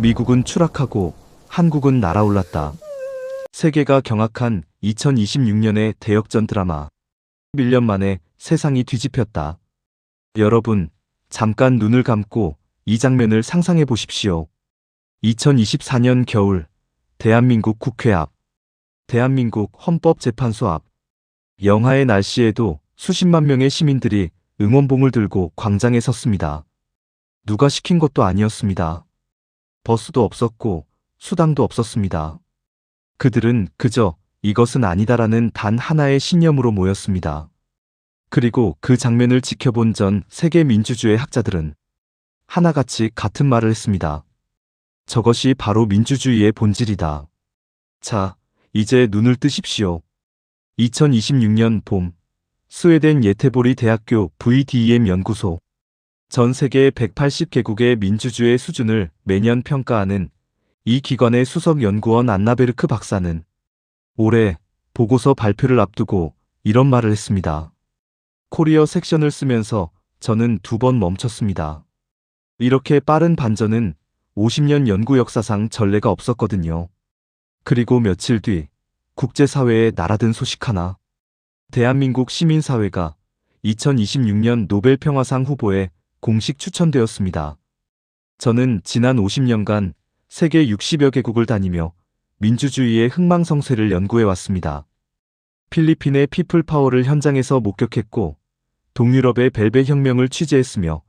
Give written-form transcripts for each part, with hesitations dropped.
미국은 추락하고 한국은 날아올랐다. 세계가 경악한 2026년의 대역전 드라마. 1년 만에 세상이 뒤집혔다. 여러분, 잠깐 눈을 감고 이 장면을 상상해 보십시오. 2024년 겨울, 대한민국 국회 앞, 대한민국 헌법재판소 앞. 영하의 날씨에도 수십만 명의 시민들이 응원봉을 들고 광장에 섰습니다. 누가 시킨 것도 아니었습니다. 버스도 없었고 수당도 없었습니다. 그들은 그저 이것은 아니다라는 단 하나의 신념으로 모였습니다. 그리고 그 장면을 지켜본 전 세계 민주주의 학자들은 하나같이 같은 말을 했습니다. 저것이 바로 민주주의의 본질이다. 자, 이제 눈을 뜨십시오. 2026년 봄, 스웨덴 예테보리 대학교 VDEM 연구소. 전 세계 180개국의 민주주의 수준을 매년 평가하는 이 기관의 수석 연구원 안나베르크 박사는 올해 보고서 발표를 앞두고 이런 말을 했습니다. 코리어 섹션을 쓰면서 저는 2번 멈췄습니다. 이렇게 빠른 반전은 50년 연구 역사상 전례가 없었거든요. 그리고 며칠 뒤 국제사회에 날아든 소식 하나. 대한민국 시민사회가 2026년 노벨 평화상 후보에 공식 추천되었습니다. 저는 지난 50년간 세계 60여 개국을 다니며 민주주의의 흥망성쇠를 연구해 왔습니다. 필리핀의 피플 파워를 현장에서 목격했고 동유럽의 벨벳 혁명을 취재했으며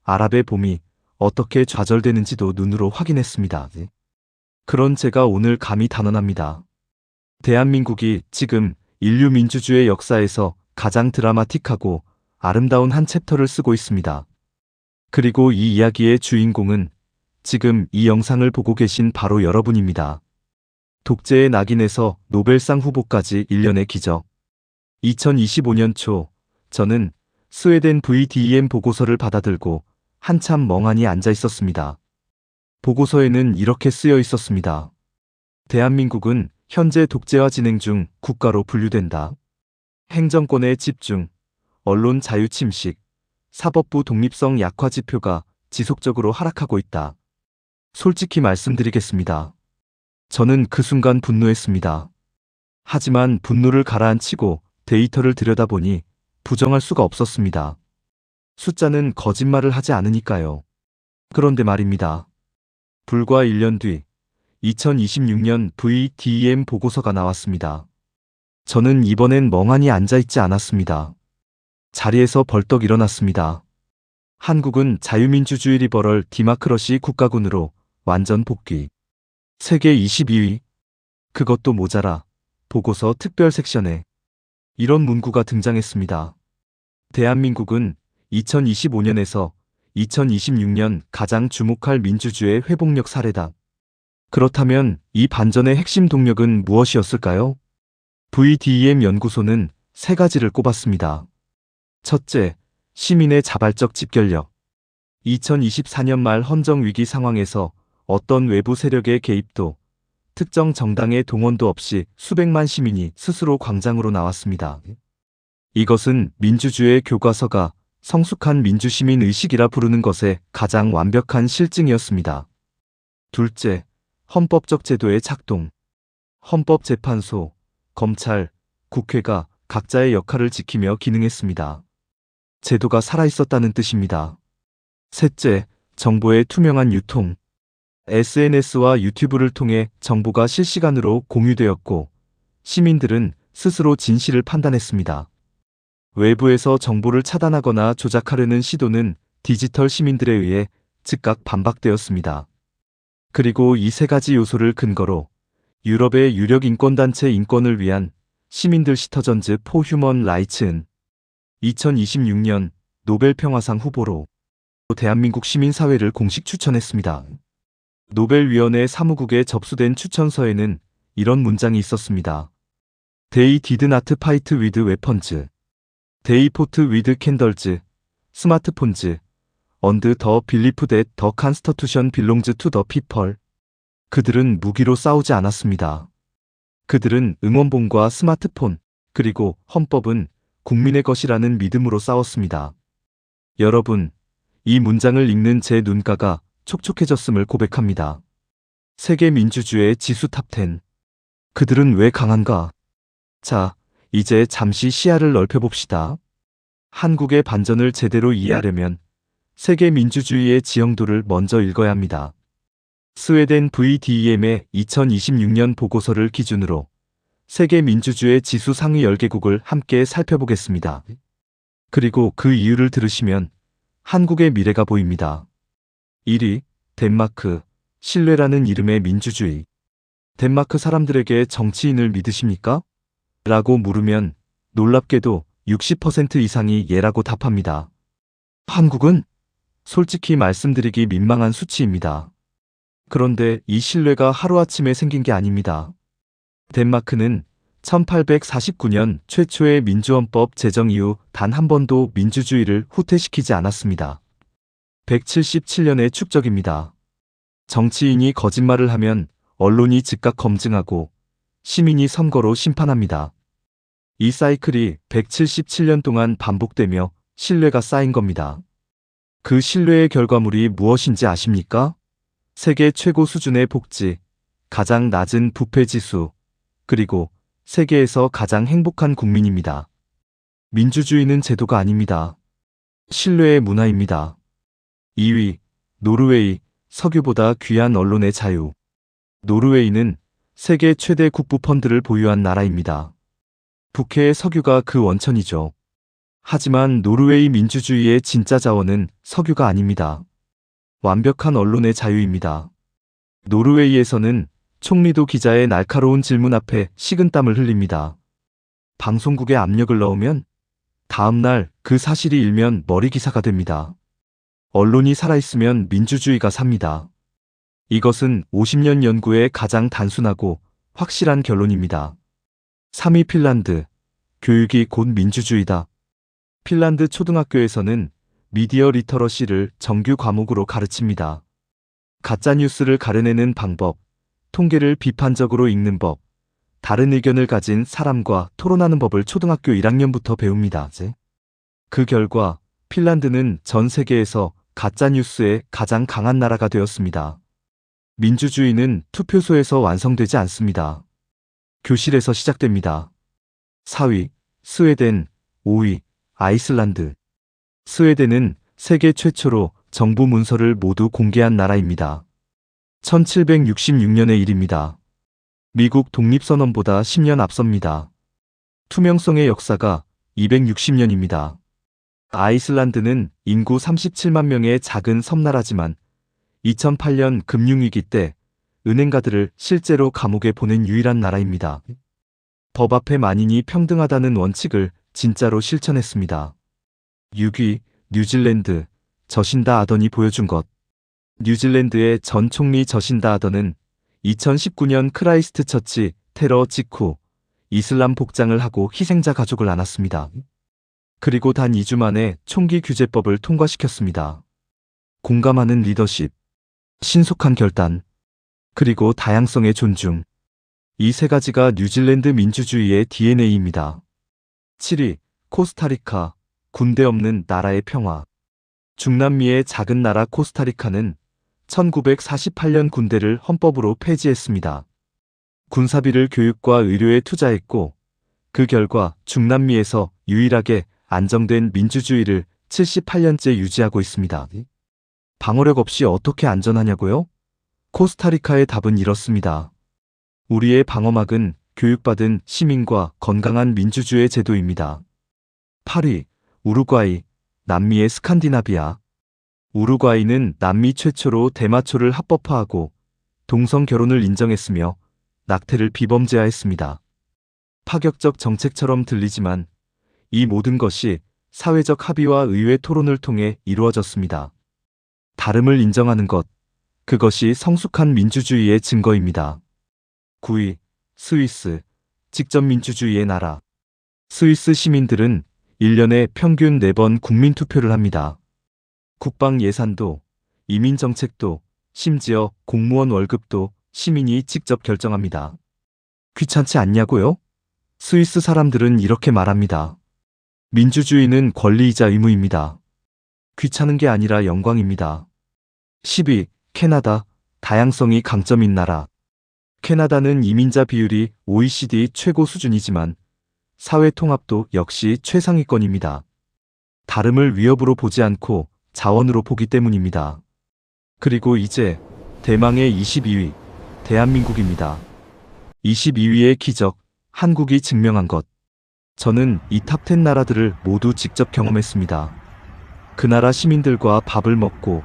아랍의 봄이 어떻게 좌절되는지도 눈으로 확인했습니다. 그런 제가 오늘 감히 단언합니다. 대한민국이 지금 인류 민주주의 역사에서 가장 드라마틱하고 아름다운 한 챕터를 쓰고 있습니다. 그리고 이 이야기의 주인공은 지금 이 영상을 보고 계신 바로 여러분입니다. 독재의 낙인에서 노벨상 후보까지 1년의 기적. 2025년 초 저는 스웨덴 VDEM 보고서를 받아들고 한참 멍하니 앉아 있었습니다. 보고서에는 이렇게 쓰여 있었습니다. 대한민국은 현재 독재화 진행 중 국가로 분류된다. 행정권의 집중, 언론 자유 침식, 사법부 독립성 약화 지표가 지속적으로 하락하고 있다. 솔직히 말씀드리겠습니다. 저는 그 순간 분노했습니다. 하지만 분노를 가라앉히고 데이터를 들여다보니 부정할 수가 없었습니다. 숫자는 거짓말을 하지 않으니까요. 그런데 말입니다. 불과 1년 뒤 2026년 VDEM 보고서가 나왔습니다. 저는 이번엔 멍하니 앉아있지 않았습니다. 자리에서 벌떡 일어났습니다. 한국은 자유민주주의 리버럴 디마크러시 국가군으로 완전 복귀. 세계 22위. 그것도 모자라 보고서 특별 섹션에 이런 문구가 등장했습니다. 대한민국은 2025년에서 2026년 가장 주목할 민주주의 회복력 사례다. 그렇다면 이 반전의 핵심 동력은 무엇이었을까요? VDEM 연구소는 3가지를 꼽았습니다. 첫째, 시민의 자발적 집결력. 2024년 말 헌정위기 상황에서 어떤 외부 세력의 개입도, 특정 정당의 동원도 없이 수백만 시민이 스스로 광장으로 나왔습니다. 이것은 민주주의 교과서가 성숙한 민주시민 의식이라 부르는 것의 가장 완벽한 실증이었습니다. 둘째, 헌법적 제도의 작동. 헌법재판소, 검찰, 국회가 각자의 역할을 지키며 기능했습니다. 제도가 살아있었다는 뜻입니다. 셋째, 정보의 투명한 유통. SNS와 유튜브를 통해 정보가 실시간으로 공유되었고 시민들은 스스로 진실을 판단했습니다. 외부에서 정보를 차단하거나 조작하려는 시도는 디지털 시민들에 의해 즉각 반박되었습니다. 그리고 이 3가지 요소를 근거로 유럽의 유력 인권단체 인권을 위한 시민들 시터전즈 포 휴먼 라이츠은 2026년 노벨 평화상 후보로 대한민국 시민사회를 공식 추천했습니다. 노벨위원회 사무국에 접수된 추천서에는 이런 문장이 있었습니다. They did not fight with weapons. They fought with candles, smartphones, and the belief that the Constitution belongs to the people. 그들은 무기로 싸우지 않았습니다. 그들은 응원봉과 스마트폰, 그리고 헌법은 국민의 것이라는 믿음으로 싸웠습니다. 여러분, 이 문장을 읽는 제 눈가가 촉촉해졌음을 고백합니다. 세계 민주주의 지수 탑10. 그들은 왜 강한가? 자, 이제 잠시 시야를 넓혀봅시다. 한국의 반전을 제대로 이해하려면 세계 민주주의의 지형도를 먼저 읽어야 합니다. 스웨덴 VDEM의 2026년 보고서를 기준으로 세계 민주주의 지수 상위 10개국을 함께 살펴보겠습니다. 그리고 그 이유를 들으시면 한국의 미래가 보입니다. 1위, 덴마크, 신뢰라는 이름의 민주주의. 덴마크 사람들에게 정치인을 믿으십니까? 라고 물으면 놀랍게도 60% 이상이 예라고 답합니다. 한국은? 솔직히 말씀드리기 민망한 수치입니다. 그런데 이 신뢰가 하루아침에 생긴 게 아닙니다. 덴마크는 1849년 최초의 민주헌법 제정 이후 단 한 번도 민주주의를 후퇴시키지 않았습니다. 177년의 축적입니다. 정치인이 거짓말을 하면 언론이 즉각 검증하고 시민이 선거로 심판합니다. 이 사이클이 177년 동안 반복되며 신뢰가 쌓인 겁니다. 그 신뢰의 결과물이 무엇인지 아십니까? 세계 최고 수준의 복지, 가장 낮은 부패 지수, 그리고 세계에서 가장 행복한 국민입니다. 민주주의는 제도가 아닙니다. 신뢰의 문화입니다. 2위, 노르웨이, 석유보다 귀한 언론의 자유. 노르웨이는 세계 최대 국부 펀드를 보유한 나라입니다. 북해의 석유가 그 원천이죠. 하지만 노르웨이 민주주의의 진짜 자원은 석유가 아닙니다. 완벽한 언론의 자유입니다. 노르웨이에서는 총리도 기자의 날카로운 질문 앞에 식은땀을 흘립니다. 방송국에 압력을 넣으면 다음날 그 사실이 일면 머리 기사가 됩니다. 언론이 살아있으면 민주주의가 삽니다. 이것은 50년 연구의 가장 단순하고 확실한 결론입니다. 3위 핀란드. 교육이 곧 민주주의다. 핀란드 초등학교에서는 미디어 리터러시를 정규 과목으로 가르칩니다. 가짜뉴스를 가려내는 방법, 통계를 비판적으로 읽는 법, 다른 의견을 가진 사람과 토론하는 법을 초등학교 1학년부터 배웁니다. 그 결과 핀란드는 전 세계에서 가짜뉴스에 가장 강한 나라가 되었습니다. 민주주의는 투표소에서 완성되지 않습니다. 교실에서 시작됩니다. 4위, 스웨덴. 5위, 아이슬란드. 스웨덴은 세계 최초로 정부 문서를 모두 공개한 나라입니다. 1766년의 일입니다. 미국 독립선언보다 10년 앞섭니다. 투명성의 역사가 260년입니다. 아이슬란드는 인구 37만 명의 작은 섬나라지만 2008년 금융위기 때 은행가들을 실제로 감옥에 보낸 유일한 나라입니다. 법 앞에 만인이 평등하다는 원칙을 진짜로 실천했습니다. 6위, 뉴질랜드. 저신다 아던이 보여준 것. 뉴질랜드의 전 총리 저신다 아던은 2019년 크라이스트 처치 테러 직후 이슬람 복장을 하고 희생자 가족을 안았습니다. 그리고 단 2주 만에 총기 규제법을 통과시켰습니다. 공감하는 리더십, 신속한 결단, 그리고 다양성의 존중. 이 세 가지가 뉴질랜드 민주주의의 DNA입니다. 7위, 코스타리카. 군대 없는 나라의 평화. 중남미의 작은 나라 코스타리카는 1948년 군대를 헌법으로 폐지했습니다. 군사비를 교육과 의료에 투자했고 그 결과 중남미에서 유일하게 안정된 민주주의를 78년째 유지하고 있습니다. 방어력 없이 어떻게 안전하냐고요? 코스타리카의 답은 이렇습니다. 우리의 방어막은 교육받은 시민과 건강한 민주주의 제도입니다. 8위, 우루과이. 남미의 스칸디나비아. 우루과이는 남미 최초로 대마초를 합법화하고 동성 결혼을 인정했으며 낙태를 비범죄화했습니다. 파격적 정책처럼 들리지만 이 모든 것이 사회적 합의와 의회 토론을 통해 이루어졌습니다. 다름을 인정하는 것, 그것이 성숙한 민주주의의 증거입니다. 9위, 스위스. 직접 민주주의의 나라. 스위스 시민들은 1년에 평균 4번 국민투표를 합니다. 국방 예산도, 이민정책도, 심지어 공무원 월급도 시민이 직접 결정합니다. 귀찮지 않냐고요? 스위스 사람들은 이렇게 말합니다. 민주주의는 권리이자 의무입니다. 귀찮은 게 아니라 영광입니다. 10위, 캐나다. 다양성이 강점인 나라. 캐나다는 이민자 비율이 OECD 최고 수준이지만 사회 통합도 역시 최상위권입니다. 다름을 위협으로 보지 않고 자원으로 보기 때문입니다. 그리고 이제 대망의 22위, 대한민국입니다. 22위의 기적, 한국이 증명한 것. 저는 이 탑10 나라들을 모두 직접 경험했습니다. 그 나라 시민들과 밥을 먹고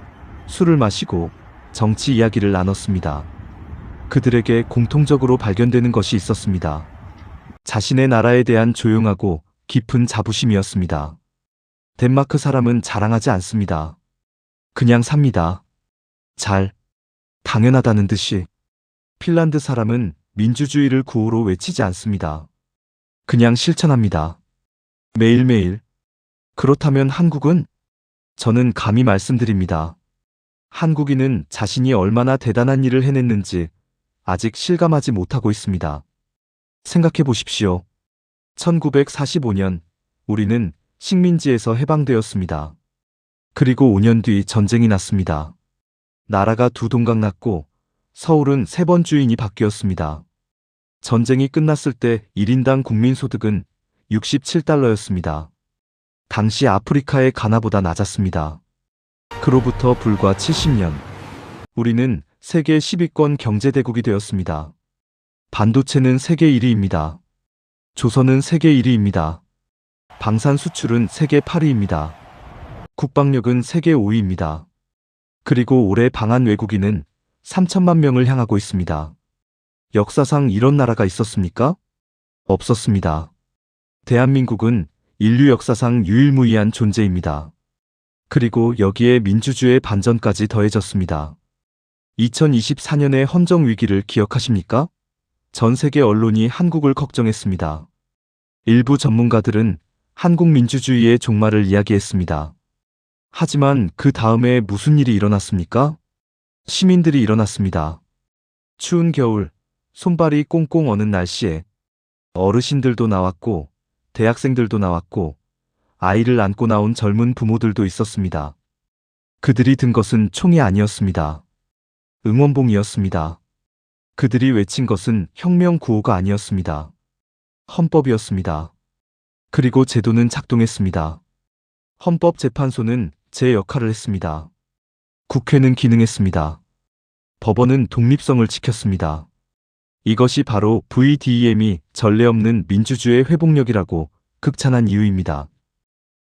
술을 마시고 정치 이야기를 나눴습니다. 그들에게 공통적으로 발견되는 것이 있었습니다. 자신의 나라에 대한 조용하고 깊은 자부심이었습니다. 덴마크 사람은 자랑하지 않습니다. 그냥 삽니다. 잘, 당연하다는 듯이. 핀란드 사람은 민주주의를 구호로 외치지 않습니다. 그냥 실천합니다. 매일매일. 그렇다면 한국은? 저는 감히 말씀드립니다. 한국인은 자신이 얼마나 대단한 일을 해냈는지 아직 실감하지 못하고 있습니다. 생각해 보십시오. 1945년 우리는 식민지에서 해방되었습니다. 그리고 5년 뒤 전쟁이 났습니다. 나라가 두 동강 났고 서울은 3번 주인이 바뀌었습니다. 전쟁이 끝났을 때 1인당 국민소득은 67달러였습니다. 당시 아프리카의 가나보다 낮았습니다. 그로부터 불과 70년, 우리는 세계 10위권 경제대국이 되었습니다. 반도체는 세계 1위입니다. 조선은 세계 1위입니다. 방산 수출은 세계 8위입니다. 국방력은 세계 5위입니다. 그리고 올해 방한 외국인은 3천만 명을 향하고 있습니다. 역사상 이런 나라가 있었습니까? 없었습니다. 대한민국은 인류 역사상 유일무이한 존재입니다. 그리고 여기에 민주주의의 반전까지 더해졌습니다. 2024년의 헌정 위기를 기억하십니까? 전 세계 언론이 한국을 걱정했습니다. 일부 전문가들은 한국 민주주의의 종말을 이야기했습니다. 하지만 그 다음에 무슨 일이 일어났습니까? 시민들이 일어났습니다. 추운 겨울, 손발이 꽁꽁 어는 날씨에 어르신들도 나왔고 대학생들도 나왔고 아이를 안고 나온 젊은 부모들도 있었습니다. 그들이 든 것은 총이 아니었습니다. 응원봉이었습니다. 그들이 외친 것은 혁명 구호가 아니었습니다. 헌법이었습니다. 그리고 제도는 작동했습니다. 헌법재판소는 제 역할을 했습니다. 국회는 기능했습니다. 법원은 독립성을 지켰습니다. 이것이 바로 VDM이 전례 없는 민주주의의 회복력이라고 극찬한 이유입니다.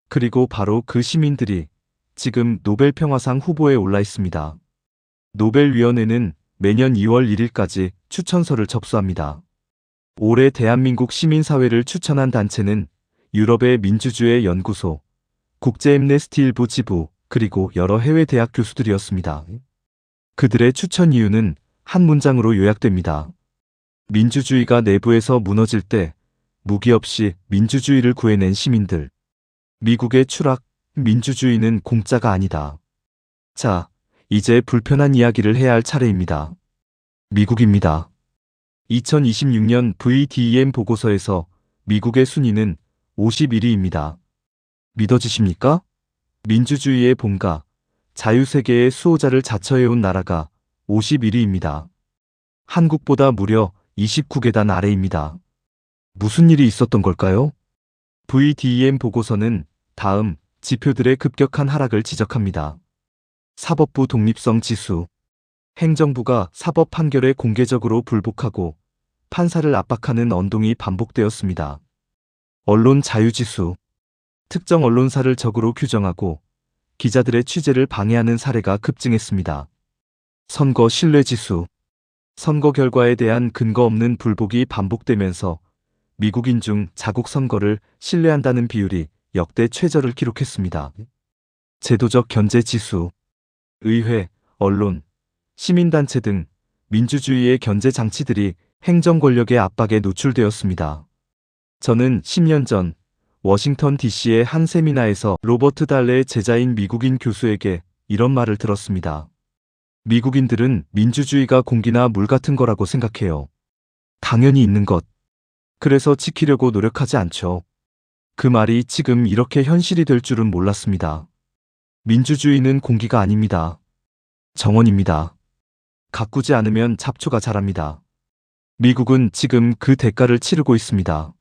그리고 바로 그 시민들이 지금 노벨 평화상 후보에 올라 있습니다. 노벨위원회는 매년 2월 1일까지 추천서를 접수합니다. 올해 대한민국 시민사회를 추천한 단체는 유럽의 민주주의 연구소, 국제엠네스티 일부 지부, 그리고 여러 해외 대학 교수들이었습니다. 그들의 추천 이유는 한 문장으로 요약됩니다. 민주주의가 내부에서 무너질 때 무기 없이 민주주의를 구해낸 시민들. 미국의 추락, 민주주의는 공짜가 아니다. 자, 이제 불편한 이야기를 해야 할 차례입니다. 미국입니다. 2026년 VDM 보고서에서 미국의 순위는 51위입니다. 믿어지십니까? 민주주의의 본가, 자유세계의 수호자를 자처해온 나라가 51위입니다. 한국보다 무려 29계단 아래입니다. 무슨 일이 있었던 걸까요? VDM 보고서는 다음 지표들의 급격한 하락을 지적합니다. 사법부 독립성 지수. 행정부가 사법 판결에 공개적으로 불복하고 판사를 압박하는 언동이 반복되었습니다. 언론 자유지수. 특정 언론사를 적으로 규정하고 기자들의 취재를 방해하는 사례가 급증했습니다. 선거 신뢰지수. 선거 결과에 대한 근거 없는 불복이 반복되면서 미국인 중 자국 선거를 신뢰한다는 비율이 역대 최저를 기록했습니다. 제도적 견제 지수. 의회, 언론, 시민단체 등 민주주의의 견제 장치들이 행정 권력의 압박에 노출되었습니다. 저는 10년 전 워싱턴 DC의 한 세미나에서 로버트 달레의 제자인 미국인 교수에게 이런 말을 들었습니다. 미국인들은 민주주의가 공기나 물 같은 거라고 생각해요. 당연히 있는 것. 그래서 지키려고 노력하지 않죠. 그 말이 지금 이렇게 현실이 될 줄은 몰랐습니다. 민주주의는 공기가 아닙니다. 정원입니다. 가꾸지 않으면 잡초가 자랍니다. 미국은 지금 그 대가를 치르고 있습니다.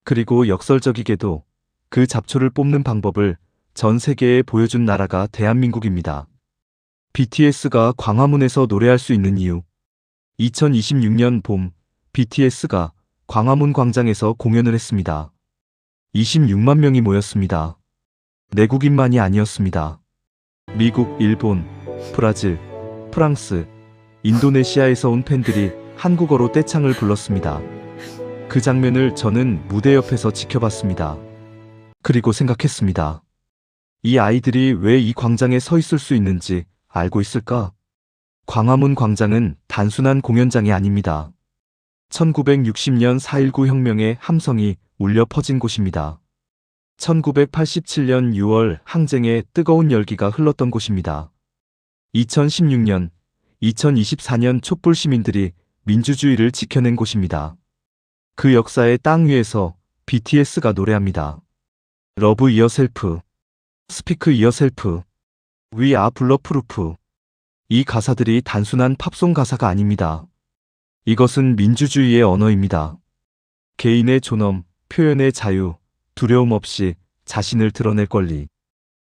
그리고 역설적이게도 그 잡초를 뽑는 방법을 전 세계에 보여준 나라가 대한민국입니다. BTS가 광화문에서 노래할 수 있는 이유. 2026년 봄, BTS가 광화문 광장에서 공연을 했습니다. 26만 명이 모였습니다. 내국인만이 아니었습니다. 미국, 일본, 브라질, 프랑스, 인도네시아에서 온 팬들이 한국어로 떼창을 불렀습니다. 그 장면을 저는 무대 옆에서 지켜봤습니다. 그리고 생각했습니다. 이 아이들이 왜 이 광장에 서 있을 수 있는지 알고 있을까? 광화문 광장은 단순한 공연장이 아닙니다. 1960년 4.19 혁명의 함성이 울려 퍼진 곳입니다. 1987년 6월 항쟁의 뜨거운 열기가 흘렀던 곳입니다. 2016년, 2024년 촛불 시민들이 민주주의를 지켜낸 곳입니다. 그 역사의 땅 위에서 BTS가 노래합니다. Love yourself, Speak yourself, We are bulletproof. 이 가사들이 단순한 팝송 가사가 아닙니다. 이것은 민주주의의 언어입니다. 개인의 존엄, 표현의 자유, 두려움 없이 자신을 드러낼 권리.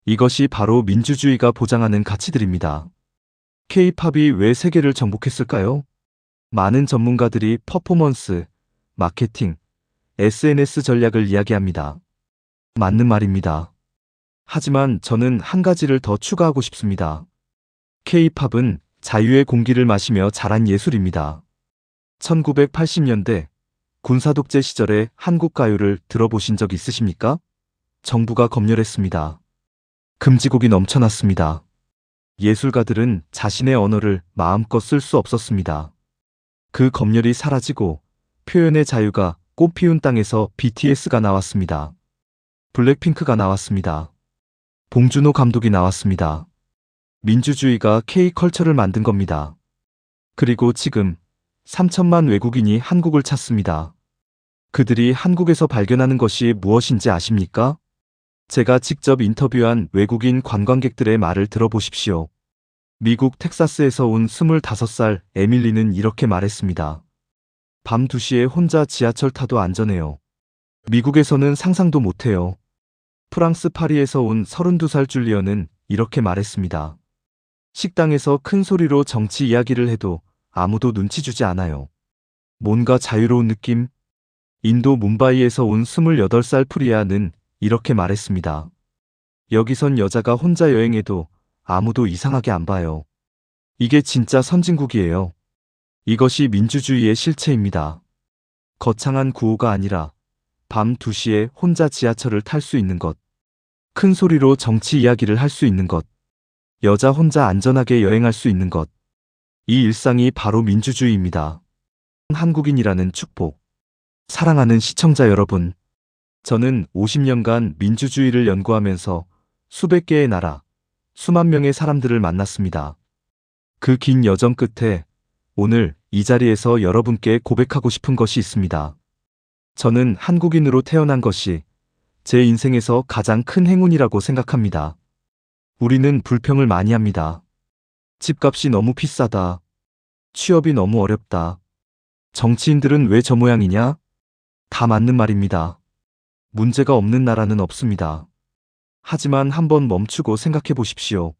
이것이 바로 민주주의가 보장하는 가치들입니다. K-팝이 왜 세계를 정복했을까요? 많은 전문가들이 퍼포먼스, 마케팅, SNS 전략을 이야기합니다. 맞는 말입니다. 하지만 저는 한 가지를 더 추가하고 싶습니다. K-팝은 자유의 공기를 마시며 자란 예술입니다. 1980년대 군사독재 시절의 한국 가요를 들어보신 적 있으십니까? 정부가 검열했습니다. 금지곡이 넘쳐났습니다. 예술가들은 자신의 언어를 마음껏 쓸 수 없었습니다. 그 검열이 사라지고 표현의 자유가 꽃피운 땅에서 BTS가 나왔습니다. 블랙핑크가 나왔습니다. 봉준호 감독이 나왔습니다. 민주주의가 K-컬처를 만든 겁니다. 그리고 지금 3천만 외국인이 한국을 찾습니다. 그들이 한국에서 발견하는 것이 무엇인지 아십니까? 제가 직접 인터뷰한 외국인 관광객들의 말을 들어보십시오. 미국 텍사스에서 온 25살 에밀리는 이렇게 말했습니다. 밤 2시에 혼자 지하철 타도 안전해요. 미국에서는 상상도 못해요. 프랑스 파리에서 온 32살 줄리언은 이렇게 말했습니다. 식당에서 큰 소리로 정치 이야기를 해도 아무도 눈치 주지 않아요. 뭔가 자유로운 느낌? 인도 뭄바이에서 온 28살 프리아는 이렇게 말했습니다. 여기선 여자가 혼자 여행해도 아무도 이상하게 안 봐요. 이게 진짜 선진국이에요. 이것이 민주주의의 실체입니다. 거창한 구호가 아니라 밤 2시에 혼자 지하철을 탈 수 있는 것. 큰 소리로 정치 이야기를 할 수 있는 것. 여자 혼자 안전하게 여행할 수 있는 것. 이 일상이 바로 민주주의입니다. 한국인이라는 축복. 사랑하는 시청자 여러분. 저는 50년간 민주주의를 연구하면서 수백 개의 나라, 수만 명의 사람들을 만났습니다. 그 긴 여정 끝에 오늘 이 자리에서 여러분께 고백하고 싶은 것이 있습니다. 저는 한국인으로 태어난 것이 제 인생에서 가장 큰 행운이라고 생각합니다. 우리는 불평을 많이 합니다. 집값이 너무 비싸다. 취업이 너무 어렵다. 정치인들은 왜 저 모양이냐? 다 맞는 말입니다. 문제가 없는 나라는 없습니다. 하지만 한번 멈추고 생각해 보십시오.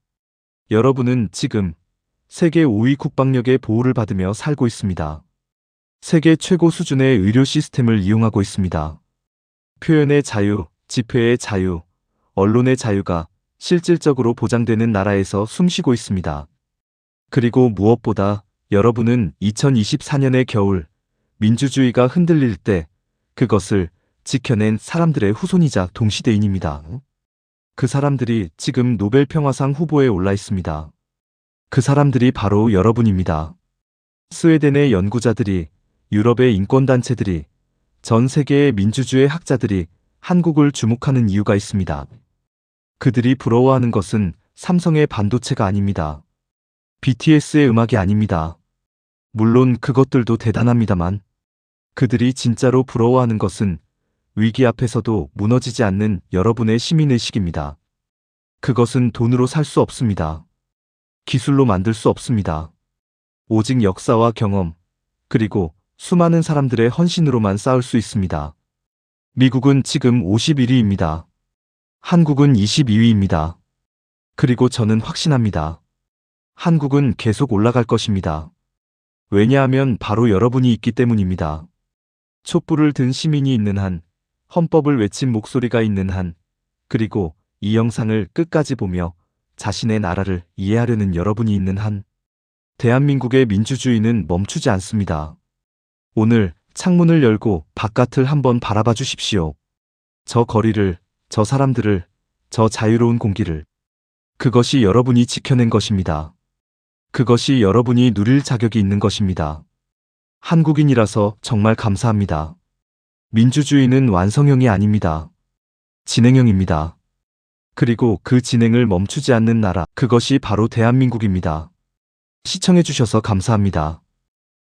여러분은 지금 세계 5위 국방력의 보호를 받으며 살고 있습니다. 세계 최고 수준의 의료 시스템을 이용하고 있습니다. 표현의 자유, 집회의 자유, 언론의 자유가 실질적으로 보장되는 나라에서 숨쉬고 있습니다. 그리고 무엇보다 여러분은 2024년의 겨울, 민주주의가 흔들릴 때 그것을 지켜낸 사람들의 후손이자 동시대인입니다. 그 사람들이 지금 노벨 평화상 후보에 올라 있습니다. 그 사람들이 바로 여러분입니다. 스웨덴의 연구자들이, 유럽의 인권단체들이, 전 세계의 민주주의 학자들이 한국을 주목하는 이유가 있습니다. 그들이 부러워하는 것은 삼성의 반도체가 아닙니다. BTS의 음악이 아닙니다. 물론 그것들도 대단합니다만 그들이 진짜로 부러워하는 것은 위기 앞에서도 무너지지 않는 여러분의 시민의식입니다. 그것은 돈으로 살 수 없습니다. 기술로 만들 수 없습니다. 오직 역사와 경험, 그리고 수많은 사람들의 헌신으로만 쌓을 수 있습니다. 미국은 지금 51위입니다. 한국은 22위입니다. 그리고 저는 확신합니다. 한국은 계속 올라갈 것입니다. 왜냐하면 바로 여러분이 있기 때문입니다. 촛불을 든 시민이 있는 한, 헌법을 외친 목소리가 있는 한, 그리고 이 영상을 끝까지 보며 자신의 나라를 이해하려는 여러분이 있는 한, 대한민국의 민주주의는 멈추지 않습니다. 오늘 창문을 열고 바깥을 한번 바라봐 주십시오. 저 거리를, 저 사람들을, 저 자유로운 공기를. 그것이 여러분이 지켜낸 것입니다. 그것이 여러분이 누릴 자격이 있는 것입니다. 한국인이라서 정말 감사합니다. 민주주의는 완성형이 아닙니다. 진행형입니다. 그리고 그 진행을 멈추지 않는 나라, 그것이 바로 대한민국입니다. 시청해주셔서 감사합니다.